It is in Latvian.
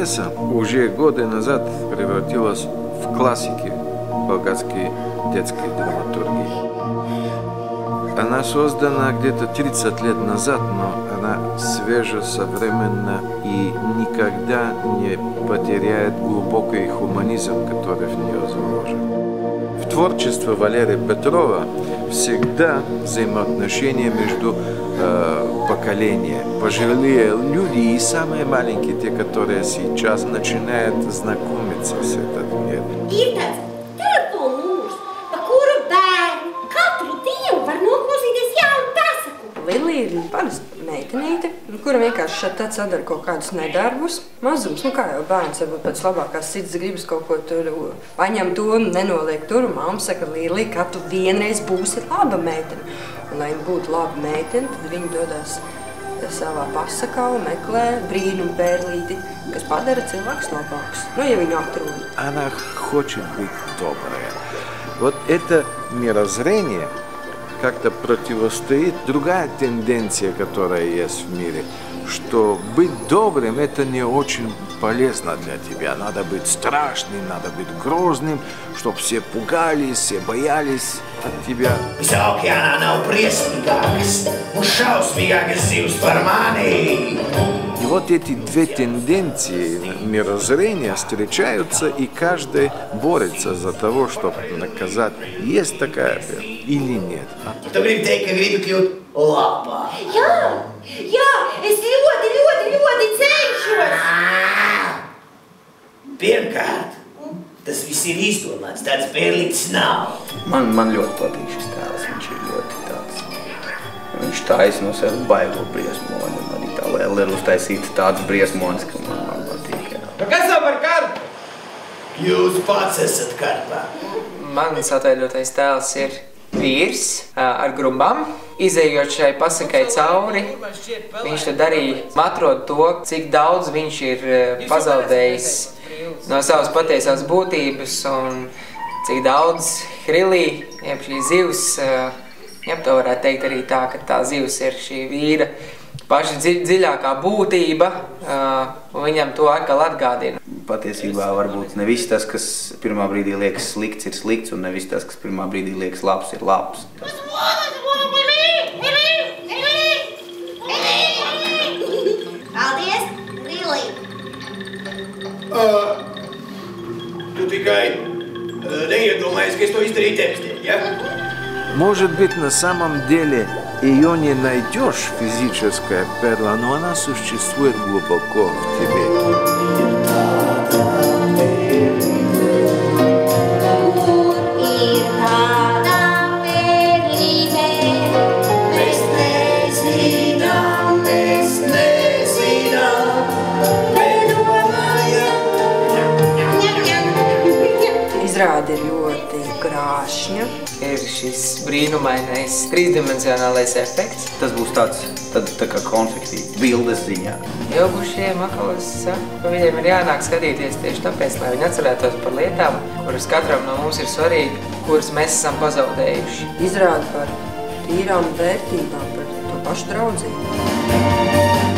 пьеса уже годы назад превратилась в классики болгарской детской драматургии. Она создана где-то 30 лет назад, но она свежа, современна и никогда не потеряет глубокий хуманизм, который в нее заложен. В творчестве Валерия Петрова всегда взаимоотношения между поколениями. Пожилые люди и самые маленькие, те, которые сейчас начинают знакомиться с этим миром. Lilija ir parasta meitenīte, kura vienkārši šeit sadara kaut kādus nedarbus. Mazums, kā jau bērns, varbūt pēc labākās sirds gribas kaut ko tur paņem to, nenoliek tur. Mamma saka, Lilija, ka tu vienreiz būsi laba meitene. Un, lai viņa būtu laba meitene, tad viņa dodas savā pasakā un meklē brīnumu pērlīti, kas padara cilvēkus labākus. Ja viņu atrod. Она хочет быть добрая. Вот это мирозрение как-то противостоит другая тенденция, которая есть в мире, что быть добрым – это не очень полезно для тебя. Надо быть страшным, надо быть грозным, чтобы все пугались, все боялись от тебя. И вот эти две тенденции мирозрения встречаются, и каждый борется за того, чтобы наказать, есть такая или нет. Tu gribi teikt, ka gribi kļūt labā? Jā, es ļoti cenšos. Pirmkārt, tas viss ir izdomāts, tāds pērlītis nav. Man ļoti patīk šis tēls, viņš ir ļoti tāds. Viņš taisa no sevi baigo briesmoni, un arī tā vēl ir uztaisīta tāds briesmonis, ka man patīk. Kas tev par karpu? Jūs pats esat karpā. Mans atveidotais tēls ir vīrs ar grumbām. Izejot šai pasakai cauri, viņš tad arī atrod to, cik daudz viņš ir pazaudējis no savas patiesās būtības un cik daudz hrilī, jeb šī zivs, jeb to varētu teikt arī tā, ka tā zivs ir šī vīra paša dziļākā būtība, un viņam to atkal atgādina. Patiesībā varbūt ne viss tas, kas pirmā brīdī liekas slikts, ir slikts, un ne viss tas, kas pirmā brīdī liekas labs, ir labs. Paldies, Lilija! Tu tikai neiedomājies, ka es to izdarīju tekstē, ja? Может быть, на самом деле ее не найдешь, физическая перла, но она существует глубоко в тебе. Izrāde ir ļoti krāšņa. Ir šis brīnumainais trīsdimensionālais efekts. Tas būs tāds tā kā konfekti, bildes ziņā. Ilgušiem atkal es saku, ka viņiem ir jānāk skatīties tieši tāpēc, lai viņi atcerētos par lietām, kuras katram no mums ir svarīgi, kuras mēs esam pazaudējuši. Izrāde par tīrām vērtībām, par to pašu draudzību.